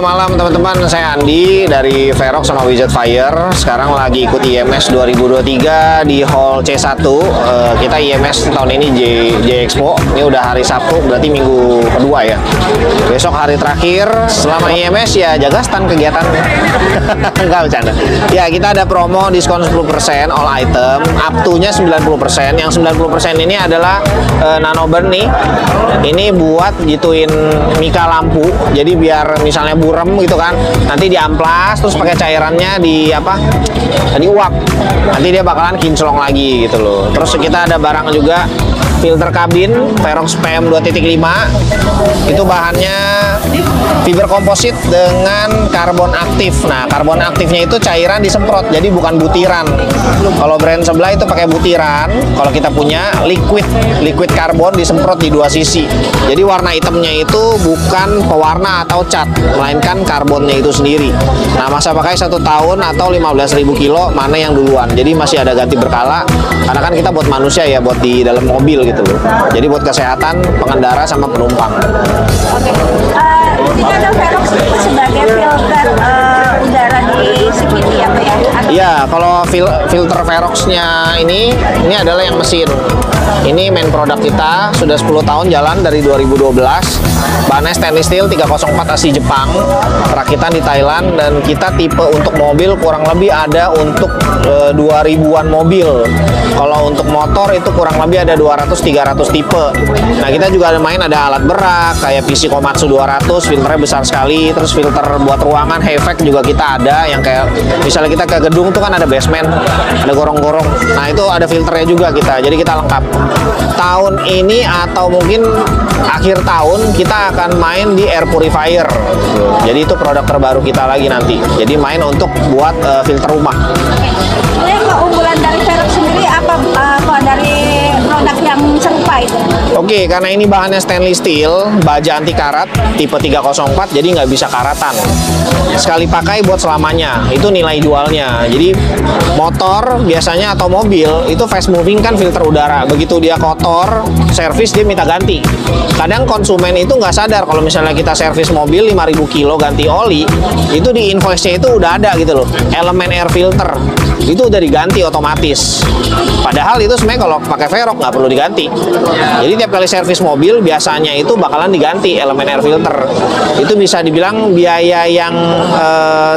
malam teman-teman, saya Andi dari Verox sama Widget Fire. Sekarang lagi ikut IMS 2023 di Hall C1. Kita IMS tahun ini J Expo. Ini udah hari Sabtu, berarti minggu kedua ya. Besok hari terakhir. Selama IMS ya jaga stand kegiatan. Enggak bercanda. Ya, kita ada promo diskon 10% all item, up to-nya 90%. Yang 90% ini adalah nanoburn nih. Ini buat gituin mika lampu. Jadi biar misalnya burem gitu kan, nanti diamplas terus pakai cairannya diuap, nanti dia bakalan kinclong lagi gitu loh. Terus kita ada barang juga filter kabin Verox PM 2.5. Itu bahannya fiber komposit dengan karbon aktif. Nah, karbon aktifnya itu cairan disemprot, jadi bukan butiran. Kalau brand sebelah itu pakai butiran, kalau kita punya liquid karbon disemprot di dua sisi. Jadi warna hitamnya itu bukan pewarna atau cat, melainkan karbonnya itu sendiri. Nah, masa pakai 1 tahun atau 15.000 kilo, mana yang duluan. Jadi masih ada ganti berkala, karena kan kita buat manusia ya, buat di dalam mobil gitu loh. Jadi buat kesehatan pengendara sama penumpang. Oke. Ini ada Verox sebagai filter udara di CVT ya Pak ya? Iya, kalau filter Verox-nya ini adalah yang mesin. Ini main produk kita, sudah 10 tahun jalan dari 2012. Bahannya stainless steel 304 asli Jepang, rakitan di Thailand, dan kita tipe untuk mobil kurang lebih ada untuk 2000-an mobil. Kalau untuk motor itu kurang lebih ada 200-300 tipe. Nah, kita juga ada alat berak kayak PC Komatsu 200, filternya besar sekali. Terus filter buat ruangan HEVEC juga kita ada, yang kayak misalnya kita ke gedung tuh kan ada basement, ada gorong-gorong. Nah, itu ada filternya juga kita. Jadi kita lengkap. Tahun ini atau mungkin akhir tahun kita akan main di air purifier. Jadi itu produk terbaru kita lagi nanti. Jadi main untuk buat filter rumah. Ini keunggulan dari Verox sendiri apa dari produk yang serupa itu? Oke, karena ini bahannya stainless steel, baja anti karat, tipe 304, jadi nggak bisa karatan. Sekali pakai buat selamanya, itu nilai jualnya. Jadi motor biasanya atau mobil itu fast moving kan filter udara. Begitu dia kotor, servis dia minta ganti. Kadang konsumen itu nggak sadar kalau misalnya kita servis mobil 5.000 kilo ganti oli, itu di invoice-nya itu udah ada gitu loh. Elemen air filter itu udah diganti otomatis. Padahal itu sebenarnya kalau pakai Verox nggak perlu diganti. Jadi tiap kali servis mobil biasanya itu bakalan diganti elemen air filter. Itu bisa dibilang biaya yang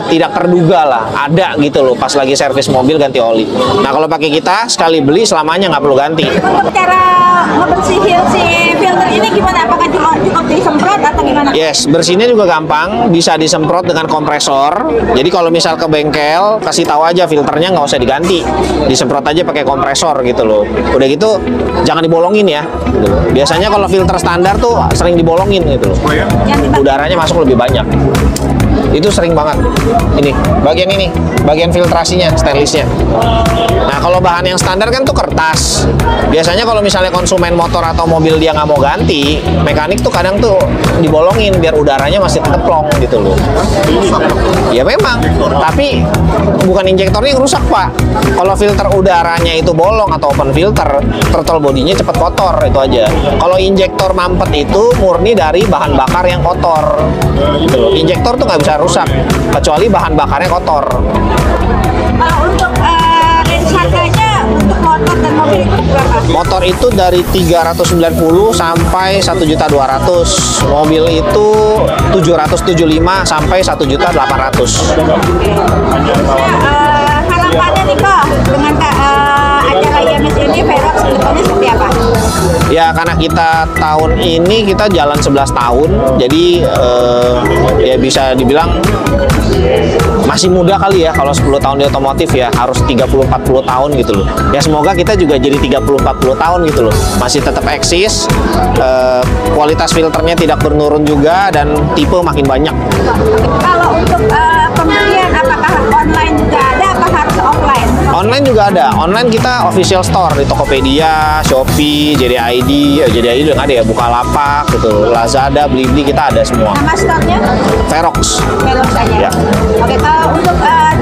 tidak terduga lah, ada gitu loh pas lagi servis mobil ganti oli. Nah, kalau pakai kita sekali beli selamanya nggak perlu ganti. Untuk cara ngebersihin si filter ini gimana? Apakah cukup disemprot atau gimana? Yes, bersihnya juga gampang, bisa disemprot dengan kompresor. Jadi kalau misal ke bengkel, kasih tahu aja filternya nggak usah diganti, disemprot aja pakai kompresor gitu loh. Udah gitu jangan dibolongin ya. Gitu. Biasanya kalau filter standar tuh sering dibolongin gitu loh. Udaranya masuk lebih banyak. Itu sering banget. Ini bagian filtrasinya, stainlessnya. Nah, kalau bahan yang standar kan tuh kertas. Biasanya kalau misalnya konsumen motor atau mobil dia nggak mau ganti, mekanik tuh kadang tuh dibolongin biar udaranya masih tetap plong gitu loh. Ya memang, tapi bukan injektornya yang rusak Pak. Kalau filter udaranya itu bolong atau open filter, throttle bodinya cepet kotor, itu aja. Kalau injektor mampet itu murni dari bahan bakar yang kotor. Gitu loh. Injektor tuh nggak bisa rusak kecuali bahan bakarnya kotor. Kalau untuk range harganya untuk motor dan mobil itu berapa? Motor itu dari 390 sampai 1.200.000. Mobil itu 775 sampai 1.800.000. Harapannya nih kok dengan acara IMS ini Verox kedepannya seperti apa? Ya, karena kita tahun ini kita jalan 11 tahun, jadi ya bisa dibilang masih muda kali ya. Kalau 10 tahun di otomotif ya harus 30-40 tahun gitu loh. Ya semoga kita juga jadi 30-40 tahun gitu loh. Masih tetap eksis, kualitas filternya tidak menurun juga, dan tipe makin banyak. Kalau untuk pembelian apakah online juga ada, apa harus offline? Online juga ada. Online kita official store di Tokopedia, Shopee, JDID udah nggak ada ya, Bukalapak gitu, Lazada, Blibli kita ada semua. Nama store-nya? Verox. Verox aja. Ya. Oke, kalau untuk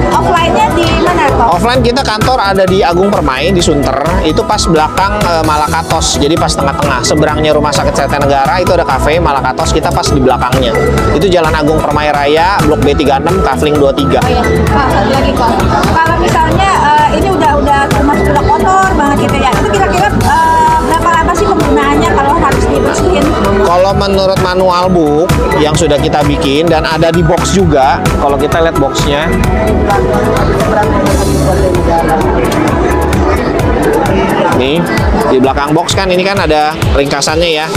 offline-nya di mana kok? Offline kita kantor ada di Agung Permai di Sunter, itu pas belakang Malakatos, jadi pas tengah-tengah. Seberangnya Rumah Sakit Sete Negara itu ada kafe Malakatos, kita pas di belakangnya. Itu Jalan Agung Permai Raya, Blok B36, Kafling 23. Oh ya, Pak, satu lagi Pak. Kalau misalnya ini udah termasuk udah kotor banget gitu ya, itu kira-kira berapa lama sih penggunaannya kalau harus dibersihin? Kalau menurut manual book yang sudah kita bikin dan ada di box juga, kalau kita lihat boxnya, nih di belakang box kan ini kan ada ringkasannya ya.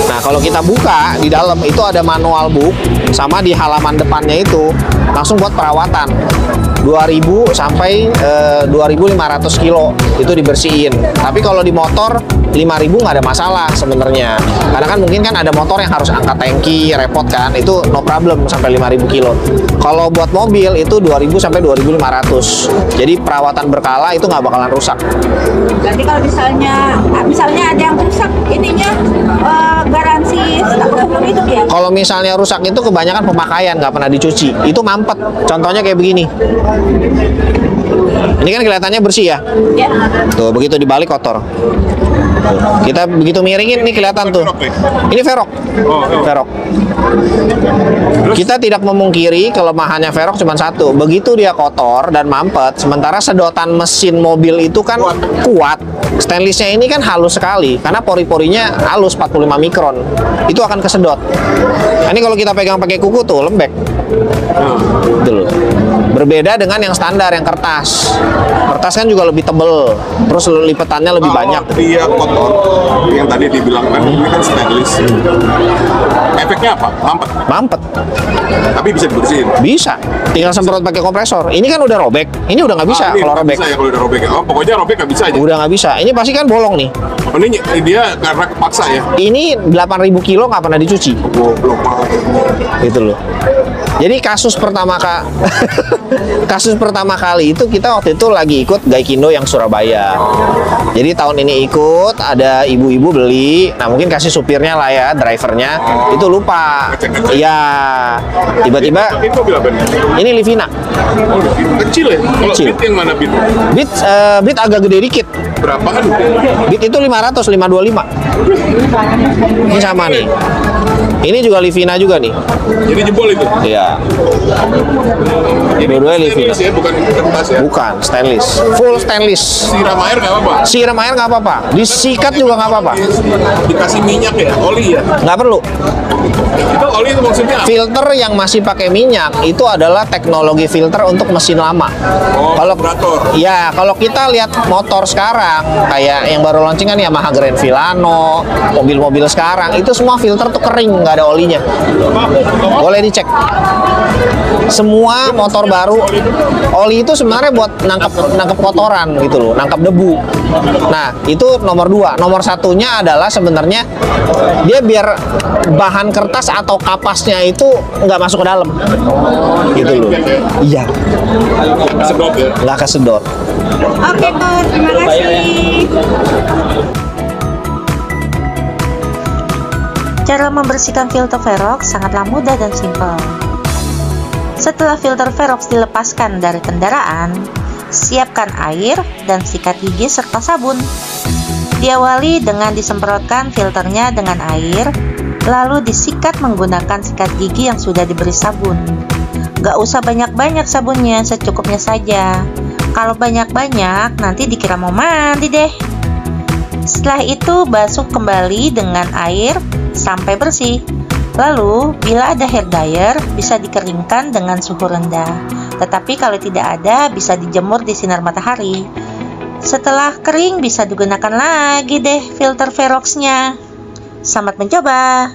Nah kalau kita buka di dalam itu ada manual book sama di halaman depannya itu langsung buat perawatan 2000 sampai 2500 kilo itu dibersihin. Tapi kalau di motor 5000 nggak ada masalah sebenarnya. Karena kan mungkin kan ada motor yang harus angkat tangki, repot kan, itu no problem sampai 5000 kilo. Kalau buat mobil itu 2000 sampai 2500. Jadi perawatan berkala itu nggak bakalan rusak. Berarti kalau misalnya ada yang rusak ininya garansi setahun itu ya? Kalau misalnya rusak itu kebanyakan pemakaian, nggak pernah dicuci. Itu mampet. Contohnya kayak begini. Ini kan kelihatannya bersih ya. Ya. Tuh, begitu dibalik kotor. Tuh, kita begitu miringin nih kelihatan tuh. Ini Velg. Velg. Kita tidak memungkiri kelemahannya Velg cuma satu. Begitu dia kotor dan mampet, sementara sedotan mesin mobil itu kan kuat. Stainlessnya ini kan halus sekali karena pori-porinya halus 45 mikron. Itu akan kesedot. Nah, ini kalau kita pegang pakai kuku tuh lembek. Betul. Berbeda dengan yang standar, yang kertas. Kertas kan juga lebih tebel, terus lipetannya lebih banyak. Dia kotor, yang tadi dibilang kan ini kan stainless. Efeknya apa? Mampet. Mampet. Tapi bisa dibersihin. Bisa. Tinggal semprot pakai kompresor. Ini kan udah robek. Ini udah nggak bisa Ini kalau nggak robek. Bisa ya kalau udah robek ya. Oh, pokoknya robek nggak bisa aja. Udah nggak bisa. Ini pasti kan bolong nih. Oh, ini dia karena kepaksa ya. Ini 8000 kilo nggak pernah dicuci. Goblok banget. Gitu loh. Jadi kasus pertama kali itu kita waktu itu lagi ikut Gaikindo yang Surabaya. Jadi tahun ini ikut, ada ibu-ibu beli, nah mungkin kasih supirnya lah ya, drivernya, itu lupa. Iya, tiba-tiba Itu mobil apa nih? ini Livina. Oh, kecil ya? Kalau Kecil. Beat yang mana Beat? Beat agak gede dikit. Berapaan? Beat itu 500, 525. Ini sama nih. Ini juga Livina juga nih. Jadi jebol itu? Iya. Ini Dua-duanya Livina. stainless ya, bukan kertas ya? Bukan, stainless. Full stainless. Siram air nggak apa-apa? Siram air nggak apa-apa. Disikat juga nggak apa-apa. Dikasih minyak ya? Oli ya? Nggak perlu. Itu oli itu maksudnya apa? Filter yang masih pakai minyak itu adalah teknologi filter untuk mesin lama. Oh, Kalau karburator. ya, kalau kita lihat motor sekarang kayak yang baru launching kan Yamaha Grand Filano, mobil-mobil sekarang itu semua filter tuh kering, nggak ada olinya. Boleh dicek. Semua motor baru oli itu sebenarnya buat nangkep kotoran gitu loh, nangkep debu. Nah, itu nomor 2. Nomor satunya adalah sebenarnya dia biar bahan kertas atau kapasnya itu nggak masuk ke dalam gitu loh. Iya, Sedot ya? nggak kesedot. Oke, Kak, terima kasih. Cara membersihkan filter Velg sangatlah mudah dan simpel. Setelah filter Velg dilepaskan dari kendaraan, siapkan air dan sikat gigi serta sabun. Diawali dengan disemprotkan filternya dengan air, lalu disikat menggunakan sikat gigi yang sudah diberi sabun. Gak usah banyak-banyak sabunnya, secukupnya saja. Kalau banyak-banyak, nanti dikira mau mandi deh. Setelah itu basuh kembali dengan air sampai bersih. Lalu, bila ada hair dryer, bisa dikeringkan dengan suhu rendah. Tetapi kalau tidak ada, bisa dijemur di sinar matahari. Setelah kering, bisa digunakan lagi deh filter Velg-nya. Selamat mencoba!